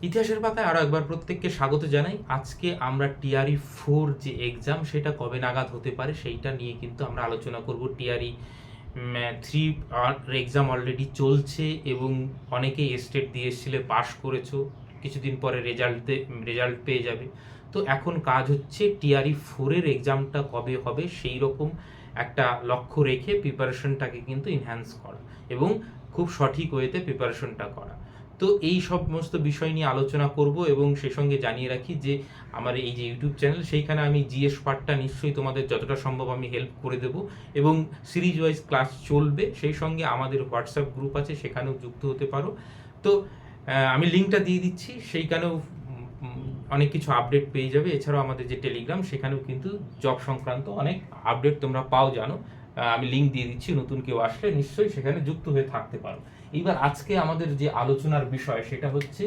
ইতিহাসের পাতায় আরও একবার প্রত্যেককে স্বাগত জানাই। আজকে আমরা টিআরই 4 যে এক্সাম সেটা কবে নাগাদ হতে পারে সেইটা নিয়ে কিন্তু আমরা আলোচনা করব। টিআরই 3 এক্সাম অলরেডি চলছে এবং অনেকেই স্টেট দিয়ে এসেছিলে, পাস করেছো, কিছুদিন পরে রেজাল্ট পেয়ে যাবে। তো এখন কাজ হচ্ছে টিআরই 4-এর এক্সামটা কবে হবে সেই রকম একটা লক্ষ্য রেখে প্রিপারেশনটাকে কিন্তু এনহ্যান্স করা এবং খুব সঠিক ওয়েতে প্রিপারেশনটা করা। তো এই সমস্ত বিষয় নিয়ে আলোচনা করব এবং সেই সঙ্গে জানিয়ে রাখি যে আমার এই যে ইউটিউব চ্যানেল সেইখানে আমি জিএস পার্টটা নিশ্চয়ই তোমাদের যতটা সম্ভব আমি হেল্প করে দেব এবং সিরিজ ওয়াইজ ক্লাস চলবে। সেই সঙ্গে আমাদের হোয়াটসঅ্যাপ গ্রুপ আছে, সেখানেও যুক্ত হতে পারো। তো আমি লিঙ্কটা দিয়ে দিচ্ছি, সেইখানেও অনেক কিছু আপডেট পেয়ে যাবে। এছাড়াও আমাদের যে টেলিগ্রাম, সেখানেও কিন্তু জব সংক্রান্ত অনেক আপডেট তোমরা পাও জানো। আমি লিঙ্ক দিয়ে দিচ্ছি, নতুন কেউ আসলে নিশ্চয়ই সেখানে যুক্ত হয়ে থাকতে পারো। এইবার আজকে আমাদের যে আলোচনার বিষয় সেটা হচ্ছে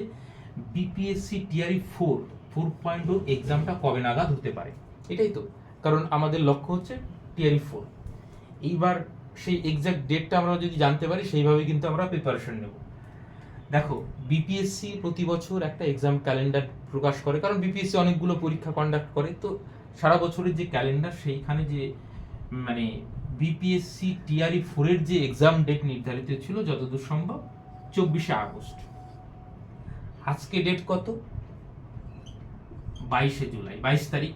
বিপিএসসি টিআরই 4.0 এক্সামটা কবে নাগাদ হতে পারে, এটাই তো। কারণ আমাদের লক্ষ্য হচ্ছে টিআরই 4। এইবার সেই এক্সাক্ট ডেটটা আমরা যদি জানতে পারি সেইভাবে কিন্তু আমরা প্রিপারেশন নেব। দেখো, বিপিএসসি প্রতি বছর একটা এক্সাম ক্যালেন্ডার প্রকাশ করে, কারণ বিপিএসসি অনেকগুলো পরীক্ষা কন্ডাক্ট করে। তো সারা বছরের যে ক্যালেন্ডার, সেইখানে যে মানে বিপিএসসি টিআরই 4-এর যে এক্সাম ডেট নির্ধারিত ছিল যতদূর সম্ভব 24শে আগস্ট। আজকে ডেট কত? 22শে জুলাই, 22 তারিখ।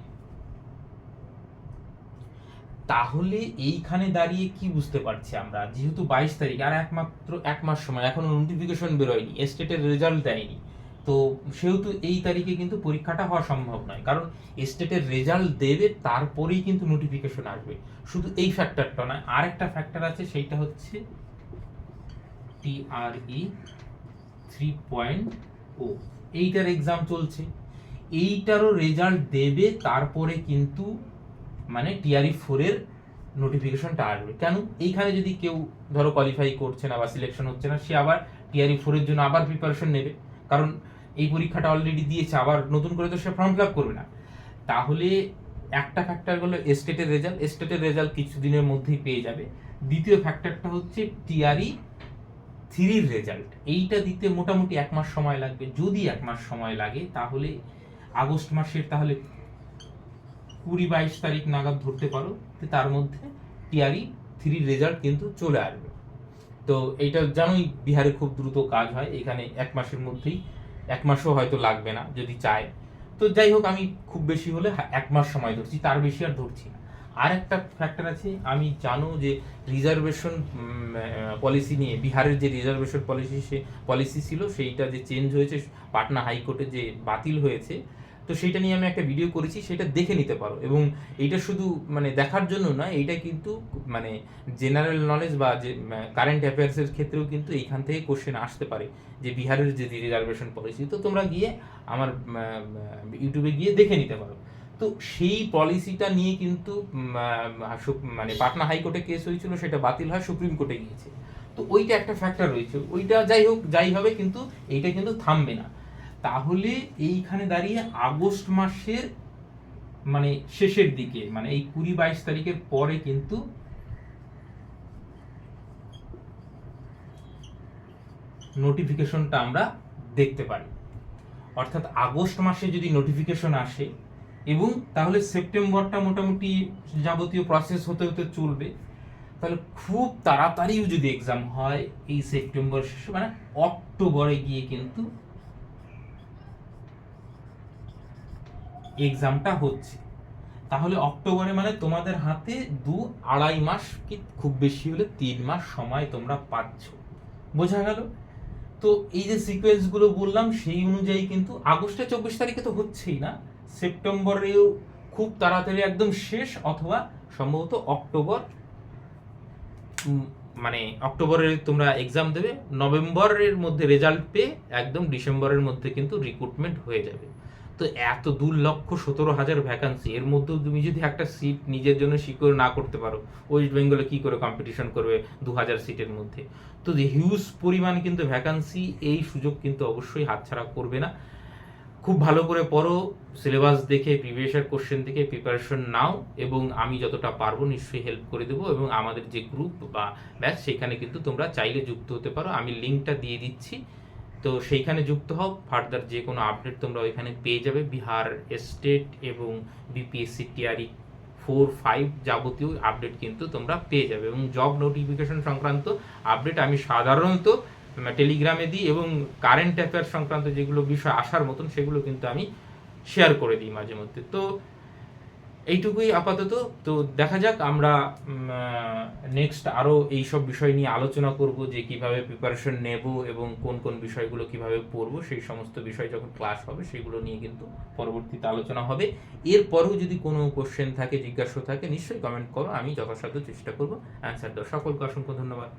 তাহলে এইখানে দাঁড়িয়ে কি বুঝতে পারছি আমরা, যেহেতু 22 তারিখ আর একমাত্র এক মাস সময়, এখনো নোটিফিকেশন বেরোয়নি, স্টেটের রেজাল্ট দেয়নি, তো সেহেতু এই তারিখে কিন্তু পরীক্ষাটা হওয়া সম্ভব নয়। কারণ স্টেটের রেজাল্ট দেবে, তারপরেই কিন্তু নোটিফিকেশন আসবে। শুধু এই ফ্যাক্টরটা নয়, আরেকটা ফ্যাক্টর আছে, সেইটা হচ্ছে টিআরই 3.0, এইটার এক্সাম চলছে। এইটারও রেজাল্ট দেবে, তারপরে কিন্তু মানে টিআরই 4-এর নোটিফিকেশনটা আসবে। কেন? এইখানে যদি কেউ ধরো কোয়ালিফাই করছে না বা সিলেকশন হচ্ছে না, সে আবার টিআরই 4-এর জন্য আবার প্রিপারেশন নেবে, কারণ এই পরীক্ষাটা অলরেডি দিয়েছে, আবার নতুন করে তো সে ফর্ম ফিল আপ করবে না। তাহলে একটা ফ্যাক্টর হলো স্টেটের রেজাল্ট কিছুদিনের মধ্যেই পেয়ে যাবে। দ্বিতীয় ফ্যাক্টরটা হচ্ছে টিআরই 3-র রেজাল্ট, এইটা দিতে মোটামুটি এক মাস সময় লাগবে। যদি এক মাস সময় লাগে তাহলে আগস্ট মাসের তাহলে 20-22 তারিখ নাগাদ ধরতে পারো, তার মধ্যে টিআরই 3 রেজাল্ট কিন্তু চলে আসবে। তো এইটা জানোই বিহারে খুব দ্রুত কাজ হয়, এখানে এক মাসের মধ্যেই, এক মাসও হয়তো লাগবে না যদি চায়। তো যাই হোক, আমি খুব বেশি হলে এক মাস সময় ধরছি, তার বেশি আর ধরছি না। আর একটা ফ্যাক্টর আছে, আমি জানো যে রিজার্ভেশন পলিসি নিয়ে, বিহারের যে রিজার্ভেশন পলিসি ছিল সেইটা যে চেঞ্জ হয়েছে, পাটনা হাইকোর্টে যে বাতিল হয়েছে, তো সেইটা নিয়ে আমি একটা ভিডিও করেছি, সেটা দেখে নিতে পারো। এবং এইটা শুধু মানে দেখার জন্য নয়, এইটা কিন্তু মানে জেনারেল নলেজ বা যে কারেন্ট অ্যাফেয়ার্সের ক্ষেত্রেও কিন্তু এইখান থেকে কোশ্চেন আসতে পারে, যে বিহারের যে রিজার্ভেশন পলিসি। তো তোমরা গিয়ে আমার ইউটিউবে গিয়ে দেখে নিতে পারো। তো সেই পলিসিটা নিয়ে কিন্তু মানে পাটনা হাইকোর্টে কেস হয়েছিল, সেটা বাতিল হয়, সুপ্রিম কোর্টে গিয়েছে। তো ওইটা একটা ফ্যাক্টর রয়েছে, ওইটা যাই হোক যাই হবে, কিন্তু এইটা কিন্তু থামবে না। তাহলে এইখানে দাঁড়িয়ে আগস্ট মাসের মানে শেষের দিকে, মানে এই 20-22 তারিখের পরে কিন্তু নোটিফিকেশনটা আমরা দেখতে পারি। অর্থাৎ আগস্ট মাসে যদি নোটিফিকেশন আসে, এবং তাহলে সেপ্টেম্বরটা মোটামুটি যাবতীয় প্রসেস হতে হতে চলবে, তাহলে খুব তাড়াতাড়িও যদি এক্সাম হয় এই সেপ্টেম্বর শেষে, মানে অক্টোবরে গিয়ে কিন্তু এক্সামটা হচ্ছে। তাহলে অক্টোবরে মানে তোমাদের হাতে 2-2.5 মাস, কি খুব বেশি হলে 3 মাস সময় তোমরা পাচ্ছ। বোঝা গেল? তো এই যে সিকোয়েন্সগুলো বললাম, সেই অনুযায়ী কিন্তু আগস্টে 24 তারিখে তো হচ্ছেই না, সেপ্টেম্বরেও খুব তাড়াতাড়ি একদম শেষ, অথবা সম্ভবত অক্টোবর, মানে অক্টোবরে তোমরা এক্সাম দেবে, নভেম্বরের মধ্যে রেজাল্ট পেয়ে একদম ডিসেম্বরের মধ্যে কিন্তু রিক্রুটমেন্ট হয়ে যাবে। তো এত 2,17,000 ভ্যাকান্সি, এর মধ্যেও তুমি যদি একটা সিট নিজের জন্য সিকিউর না করতে পারো, ওয়েস্ট বেঙ্গলে কি করে কম্পিটিশন করবে 2,000 সিটের মধ্যে? তো যে হিউজ পরিমাণ কিন্তু ভ্যাকান্সি, এই সুযোগ কিন্তু অবশ্যই হাতছাড়া করবে না। খুব ভালো করে পড়ো, সিলেবাস দেখে, প্রিভিয়াস ইয়ার কোশ্চেন দেখে প্রিপারেশন নাও, এবং আমি যতটা পারবো নিশ্চয়ই হেল্প করে দেবো। এবং আমাদের যে গ্রুপ বা ব্যাচ, সেখানে কিন্তু তোমরা চাইলে যুক্ত হতে পারো, আমি লিঙ্কটা দিয়ে দিচ্ছি, তো সেইখানে যুক্ত হও, ফার্দার যে কোনো আপডেট তোমরা ওইখানে পেয়ে যাবে। বিহার স্টেট এবং বিপিএসসি টিআরই 4-5 যাবতীয় আপডেট কিন্তু তোমরা পেয়ে যাবে, এবং জব নোটিফিকেশন সংক্রান্ত আপডেট আমি সাধারণত টেলিগ্রামে দিই, এবং কারেন্ট অ্যাফেয়ার সংক্রান্ত যেগুলো বিষয় আসার মতন সেগুলো কিন্তু আমি শেয়ার করে দিই মাঝে মধ্যে। তো এইটুকুই আপাতত। তো দেখা যাক, আমরা নেক্সট আরও এইসব বিষয় নিয়ে আলোচনা করব, যে কিভাবে প্রিপারেশন নেব এবং কোন কোন বিষয়গুলো কিভাবে পড়ব, সেই সমস্ত বিষয় যখন ক্লাস হবে সেগুলো নিয়ে কিন্তু পরবর্তীতে আলোচনা হবে। এরপরেও যদি কোনো কোশ্চেন থাকে, জিজ্ঞাসা থাকে, নিশ্চয়ই কমেন্ট করো, আমি যথাসাধ্য চেষ্টা করব অ্যান্সার দেওয়ার। সকলকে অসংখ্য ধন্যবাদ।